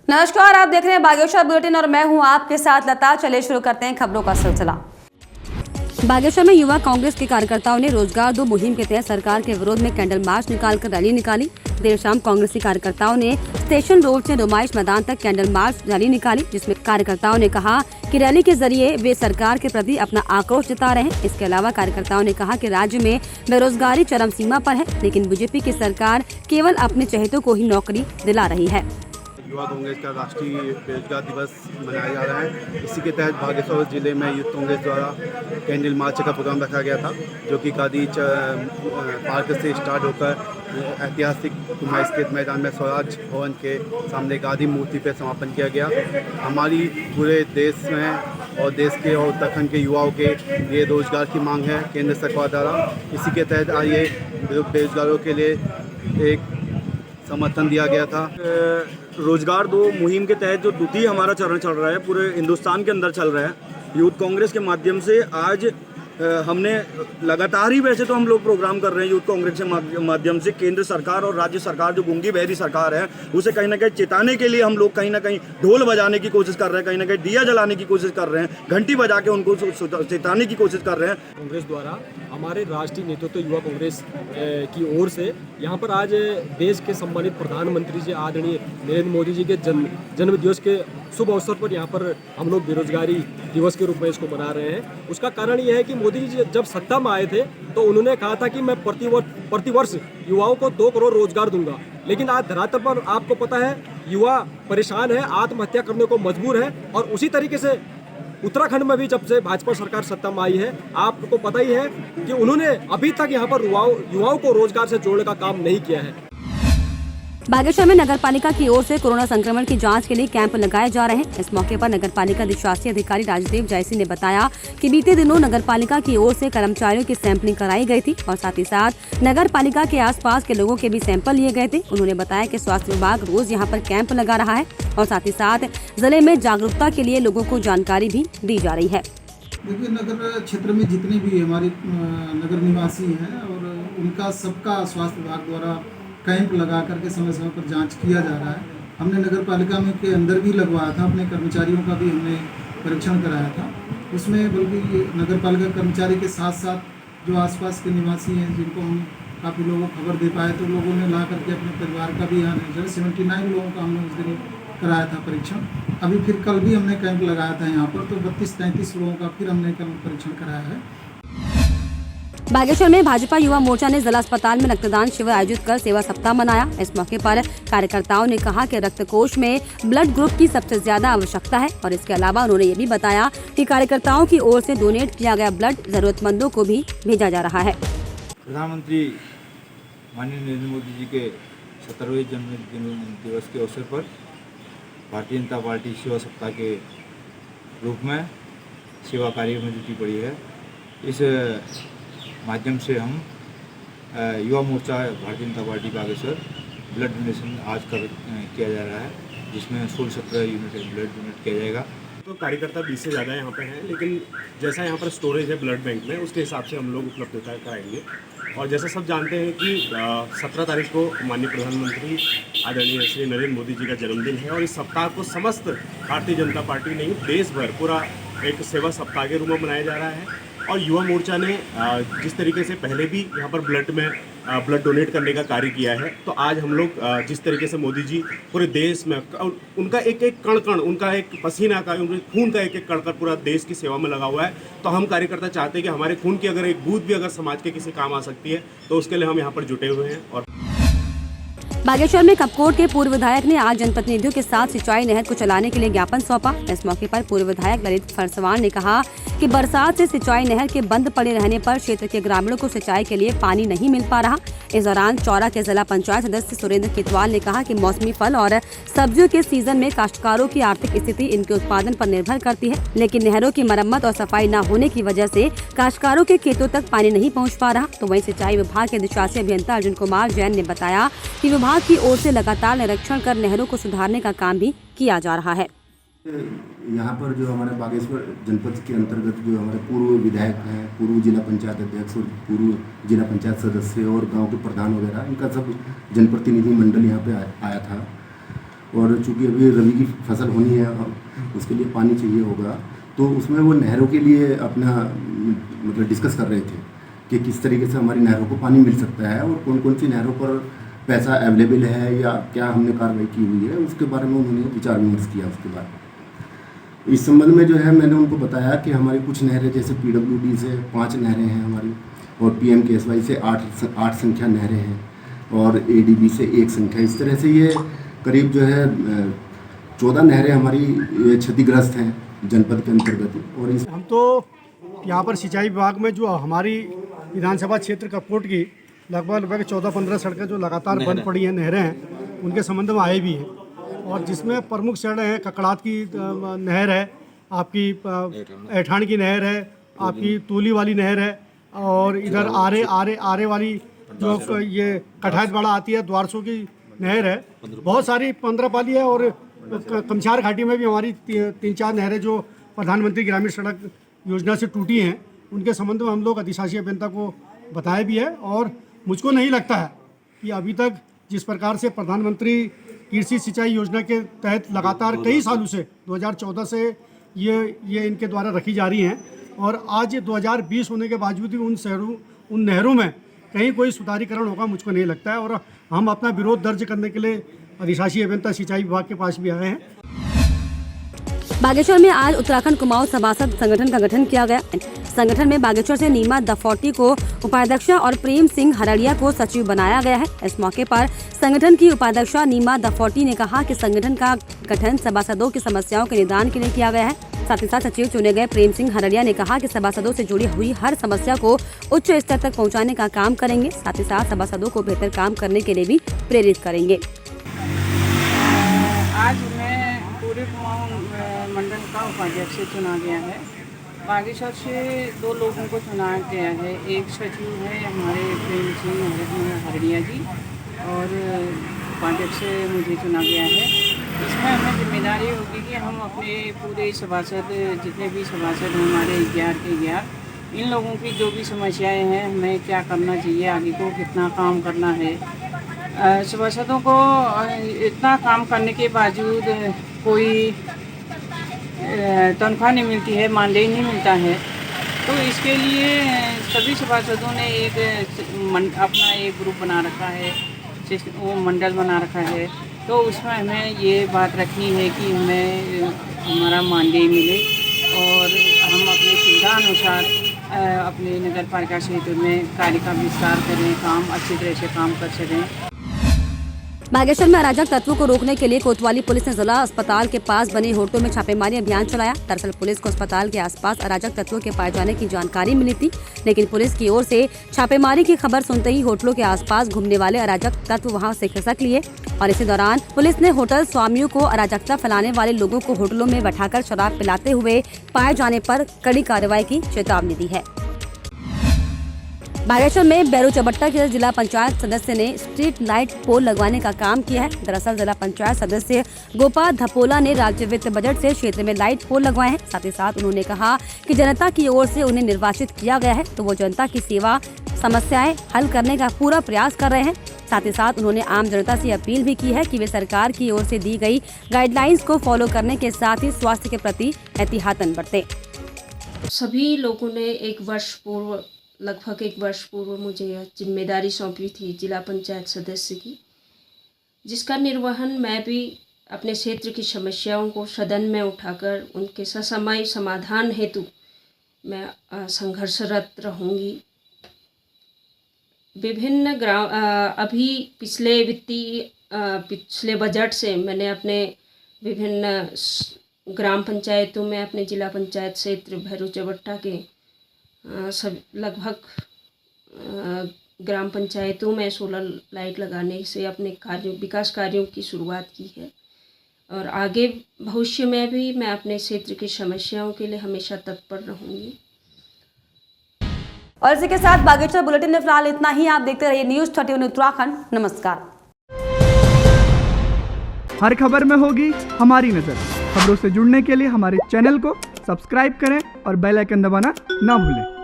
नमस्कार, आप देख रहे हैं बागेश्वर बुलेटिन और मैं हूं आपके साथ लता। चलिए शुरू करते हैं खबरों का सिलसिला। बागेश्वर में युवा कांग्रेस के कार्यकर्ताओं ने रोजगार दो मुहिम के तहत सरकार के विरोध में कैंडल मार्च निकालकर रैली निकाली। देर शाम कांग्रेसी कार्यकर्ताओं ने स्टेशन रोड से नुमाइश मैदान तक कैंडल मार्च रैली निकाली, जिसमें कार्यकर्ताओं ने कहा कि रैली के जरिए वे सरकार के प्रति अपना आक्रोश जता रहे हैं। इसके अलावा कार्यकर्ताओं ने कहा कि राज्य में बेरोजगारी चरम सीमा पर है, लेकिन बीजेपी की सरकार केवल अपने चहेतों को ही नौकरी दिला रही है। युवा कांग्रेस का राष्ट्रीय बेरोजगार दिवस मनाया जा रहा है। इसी के तहत बागेश्वर जिले में यूथ कांग्रेस द्वारा कैंडल मार्च का प्रोग्राम रखा गया था, जो कि गांधी पार्क से स्टार्ट होकर ऐतिहासिक नुमाइश के मैदान में स्वराज भवन के सामने गांधी मूर्ति पर समापन किया गया। हमारी पूरे देश में और देश के और उत्तराखंड के युवाओं के लिए रोजगार की मांग है केंद्र सरकार द्वारा। इसी के तहत आइए बेरोजगारों के लिए एक समर्थन दिया गया था। रोजगार दो मुहिम के तहत जो द्वितीय हमारा चरण चल रहा है, पूरे हिंदुस्तान के अंदर चल रहा है। यूथ कांग्रेस के माध्यम से आज हमने लगातार ही, वैसे तो हम लोग प्रोग्राम कर रहे हैं यूथ कांग्रेस के माध्यम से, केंद्र सरकार और राज्य सरकार जो गूंगी बहरी सरकार है उसे कहीं ना कहीं चेताने के लिए हम लोग कहीं ना कहीं ढोल बजाने की कोशिश कर रहे हैं, कहीं ना कहीं दिया जलाने की कोशिश कर रहे हैं, घंटी बजा के उनको चेताने की कोशिश कर रहे हैं। कांग्रेस द्वारा हमारे राष्ट्रीय नेतृत्व युवा कांग्रेस की ओर से यहाँ पर आज देश के सम्मानित प्रधानमंत्री जी आदरणीय नरेंद्र मोदी जी के जन्म दिवस के शुभ अवसर पर यहाँ पर हम लोग बेरोजगारी दिवस के रूप में इसको मना रहे हैं। उसका कारण यह है कि मोदी जी जब सत्ता में आए थे तो उन्होंने कहा था कि मैं प्रतिवर्ष युवाओं को 2 करोड़ रोजगार दूंगा, लेकिन आज धरातल पर आपको पता है युवा परेशान है, आत्महत्या करने को मजबूर है। और उसी तरीके से उत्तराखंड में भी जब से भाजपा सरकार सत्ता में आई है, आपको पता ही है कि उन्होंने अभी तक यहाँ पर युवाओं को रोजगार से जोड़ने का काम नहीं किया है। बागेश्वर में नगर पालिका की ओर से कोरोना संक्रमण की जांच के लिए कैंप लगाए जा रहे हैं। इस मौके पर नगर पालिका अधिशासी अधिकारी राजदेव जयसिंह ने बताया कि बीते दिनों नगर पालिका की ओर से कर्मचारियों की सैंपलिंग कराई गई थी और साथ ही साथ नगर पालिका के आसपास के लोगों के भी सैंपल लिए गए थे। उन्होंने बताया कि स्वास्थ्य विभाग रोज यहां पर कैंप लगा रहा है और साथ ही साथ जिले में जागरूकता के लिए लोगों को जानकारी भी दी जा रही है। देखिए, नगर क्षेत्र में जितने भी हमारे नगर निवासी हैं और उनका सबका स्वास्थ्य विभाग द्वारा कैंप लगा करके समय समय पर जांच किया जा रहा है। हमने नगर पालिका में के अंदर भी लगवाया था, अपने कर्मचारियों का भी हमने परीक्षण कराया था। उसमें बल्कि नगर पालिका कर्मचारी के साथ साथ जो आसपास के निवासी हैं, जिनको हम काफ़ी लोगों को खबर दे पाए, तो लोगों ने ला करके अपने परिवार का भी यहाँ 79 लोगों का हमने उस दिन कराया था परीक्षण। अभी फिर कल भी हमने कैंप लगाया था यहाँ पर, तो 32-33 लोगों का फिर हमने कल परीक्षण कराया है। बागेश्वर में भाजपा युवा मोर्चा ने जिला अस्पताल में रक्तदान शिविर आयोजित कर सेवा सप्ताह मनाया। इस मौके पर कार्यकर्ताओं ने कहा कि रक्त कोष में ब्लड ग्रुप की सबसे ज्यादा आवश्यकता है और इसके अलावा उन्होंने ये भी बताया कि कार्यकर्ताओं की ओर से डोनेट किया गया ब्लड जरूरतमंदों को भी भेजा जा रहा है। प्रधानमंत्री माननीय नरेंद्र मोदी जी के 17वें जन्म दिवस के अवसर पर भारतीय जनता पार्टी सेवा सप्ताह के रूप में सेवा कार्य में जुटी पड़ी है। इस माध्यम से हम Yuva Morcha Bharatiya Janata party Bageshwar blood donation आज किया जा रहा है, जिसमें 16-17 यूनिट ब्लड डोनेट किया जाएगा। तो कार्यकर्ता 20 से ज़्यादा यहाँ पे हैं, लेकिन जैसा यहाँ पर स्टोरेज है ब्लड बैंक में, उसके हिसाब से हम लोग उपलब्धता कराएंगे। और जैसा सब जानते हैं कि 17 तारीख को माननीय प्रधानमंत्री आदरणीय श्री नरेंद्र मोदी जी का जन्मदिन है और इस सप्ताह को समस्त भारतीय जनता पार्टी नहीं देश भर पूरा एक सेवा सप्ताह के रूप में मनाया जा रहा है। और युवा मोर्चा ने जिस तरीके से पहले भी यहाँ पर ब्लड डोनेट करने का कार्य किया है, तो आज हम लोग जिस तरीके से मोदी जी पूरे देश में उनका एक एक कण उनका एक पसीना का, उनके खून का एक एक कण पूरा देश की सेवा में लगा हुआ है, तो हम कार्यकर्ता चाहते हैं कि हमारे खून की अगर एक बूंद भी अगर समाज के किसी काम आ सकती है तो उसके लिए हम यहाँ पर जुटे हुए हैं। और बागेश्वर में कपकोट के पूर्व विधायक ने आज जनप्रतिनिधियों के साथ सिंचाई नहर को चलाने के लिए ज्ञापन सौंपा। इस मौके पर पूर्व विधायक ललित फरसवान ने कहा कि बरसात से सिंचाई नहर के बंद पड़े रहने पर क्षेत्र के ग्रामीणों को सिंचाई के लिए पानी नहीं मिल पा रहा। इस दौरान चौरा के जिला पंचायत सदस्य सुरेंद्र कितवाल ने कहा कि मौसमी फल और सब्जियों के सीजन में काश्तकारों की आर्थिक स्थिति इनके उत्पादन पर निर्भर करती है, लेकिन नहरों की मरम्मत और सफाई न होने की वजह से काश्तकारों के खेतों तक पानी नहीं पहुँच पा रहा। तो वहीं सिंचाई विभाग के अधिशासी अभियंता अर्जुन कुमार जैन ने बताया कि विभाग की ओर से लगातार निरीक्षण कर नहरों को सुधारने का काम भी किया जा रहा है। यहाँ पर जो हमारे बागेश्वर जनपद के अंतर्गत जो हमारे पूर्व विधायक हैं, पूर्व जिला पंचायत अध्यक्ष और पूर्व जिला पंचायत सदस्य और गांव के प्रधान वगैरह, इनका सब जनप्रतिनिधि मंडल यहाँ पे आया था और चूँकि अभी रबी की फसल होनी है, उसके लिए पानी चाहिए होगा, तो उसमें वो नहरों के लिए अपना मतलब डिस्कस कर रहे थे कि किस तरीके से हमारी नहरों को पानी मिल सकता है और कौन कौन सी नहरों पर पैसा अवेलेबल है या क्या हमने कार्रवाई की हुई है, उसके बारे में उन्होंने विचार विमर्श किया। उसके बाद इस संबंध में जो है मैंने उनको बताया कि हमारी कुछ नहरें जैसे PWD से 5 नहरें हैं हमारी, और PMKSY से 8 संख्या नहरें हैं, और ADB से 1 संख्या। इस तरह से ये करीब जो है 14 नहरें हमारी क्षतिग्रस्त हैं जनपद के अंतर्गत। और इस हम तो यहाँ पर सिंचाई विभाग में जो हमारी विधानसभा क्षेत्र कपकोट की लगभग 14-15 सड़कें जो लगातार बंद पड़ी हैं, नहरें हैं, उनके संबंध में आए भी हैं, और जिसमें प्रमुख सड़कें हैं ककड़ात की नहर है, आपकी ऐठान की नहर है, आपकी तूली वाली नहर है, और इधर आरे वाली जो ये कठायतवाड़ा आती है, द्वारसों की नहर है। बहुत सारी 15 पाली है, और कमछार घाटी में भी हमारी 3-4 नहरें जो प्रधानमंत्री ग्रामीण सड़क योजना से टूटी हैं, उनके संबंध में हम लोग अधिशासी अभियंता को बताया भी है। और मुझको नहीं लगता है कि अभी तक जिस प्रकार से प्रधानमंत्री कृषि सिंचाई योजना के तहत लगातार कई सालों से 2014 से ये इनके द्वारा रखी जा रही हैं, और आज 2020 होने के बावजूद भी उन नहरों में कहीं कोई सुधारीकरण होगा मुझको नहीं लगता है। और हम अपना विरोध दर्ज करने के लिए अधिशासी अभियंता सिंचाई विभाग के पास भी आए हैं। बागेश्वर में आज उत्तराखंड कुमाऊं सभासद संगठन का गठन किया गया। संगठन में बागेश्वर से नीमा दफौटी को उपाध्यक्ष और प्रेम सिंह हरड़िया को सचिव बनाया गया है। इस मौके पर संगठन की उपाध्यक्ष नीमा दफौटी ने कहा कि संगठन का गठन सभासदों की समस्याओं के निदान के लिए किया गया है। साथ ही साथ सचिव चुने गए प्रेम सिंह हरड़िया ने कहा कि सभासदों से जुड़ी हुई हर समस्या को उच्च स्तर तक पहुँचाने का काम करेंगे। साथ ही साथ सभासदों को बेहतर काम करने के लिए भी प्रेरित करेंगे। आज मैं पूरे कुमाऊं मंडल का उपाध्यक्ष चुना गया है। बागेश्वर से 2 लोगों को चुना गया है। एक सचिव है हमारे प्रेम सिंह हरड़िया जी, और उपाध्यक्ष मुझे चुना गया है। इसमें हमें जिम्मेदारी होगी कि हम अपने पूरे सभासद, जितने भी सभासद हमारे 11 के 11, इन लोगों की जो भी समस्याएं हैं, हमें क्या करना चाहिए, आगे को कितना काम करना है। सभासदों को इतना काम करने के बावजूद कोई तनख्वाह नहीं मिलती है, मानदेय नहीं मिलता है, तो इसके लिए सभी सभासदों ने अपना एक ग्रुप बना रखा है, वो मंडल बना रखा है। तो उसमें हमें ये बात रखनी है कि हमें हमारा मानदेय मिले, और हम अपनी सुविधा अनुसार अपने नगर पालिका क्षेत्र में कार्य का विस्तार करें, काम अच्छी तरह से काम कर सकें। बागेश्वर में अराजक तत्वों को रोकने के लिए कोतवाली पुलिस ने जिला अस्पताल के पास बने होटलों में छापेमारी अभियान चलाया। दरअसल पुलिस को अस्पताल के आसपास अराजक तत्वों के पाए जाने की जानकारी मिली थी, लेकिन पुलिस की ओर से छापेमारी की खबर सुनते ही होटलों के आसपास घूमने वाले अराजक तत्व वहां से खिसक लिए, और इसी दौरान पुलिस ने होटल स्वामियों को अराजकता फैलाने वाले लोगों को होटलों में बैठाकर शराब पिलाते हुए पाए जाने पर कड़ी कार्रवाई की चेतावनी दी है। बागेश्वर में बैरू चबट्टा के जिला पंचायत सदस्य ने स्ट्रीट लाइट पोल लगवाने का काम किया है। दरअसल जिला पंचायत सदस्य गोपाल धपोला ने राज्य वित्त बजट से क्षेत्र में लाइट पोल लगवाए हैं। साथ ही साथ उन्होंने कहा कि जनता की ओर से उन्हें निर्वाचित किया गया है, तो वो जनता की सेवा समस्याएं हल करने का पूरा प्रयास कर रहे हैं। साथ ही साथ उन्होंने आम जनता से अपील भी की है कि वे सरकार की ओर से दी गई गाइडलाइंस को फॉलो करने के साथ ही स्वास्थ्य के प्रति एहतियातन बरतें। सभी लोगों ने लगभग एक वर्ष पूर्व मुझे यह जिम्मेदारी सौंपी थी जिला पंचायत सदस्य की, जिसका निर्वहन मैं भी अपने क्षेत्र की समस्याओं को सदन में उठाकर उनके ससमय समाधान हेतु मैं संघर्षरत रहूँगी। विभिन्न अभी पिछले बजट से मैंने अपने विभिन्न ग्राम पंचायतों में अपने जिला पंचायत क्षेत्र भैरू चबट्टा के सब लगभग ग्राम पंचायतों में सोलर लाइट लगाने से अपने विकास कार्यों की शुरुआत की है, और आगे भविष्य में भी मैं अपने क्षेत्र की समस्याओं के लिए हमेशा तत्पर रहूँगी। और इसी के साथ बागेश्वर बुलेटिन में फिलहाल इतना ही। आप देखते रहिए न्यूज़ 31 उत्तराखंड। नमस्कार। हर खबर में होगी हमारी नज़र। खबरों से जुड़ने के लिए हमारे चैनल को सब्सक्राइब करें और बेल आइकन दबाना ना भूलें।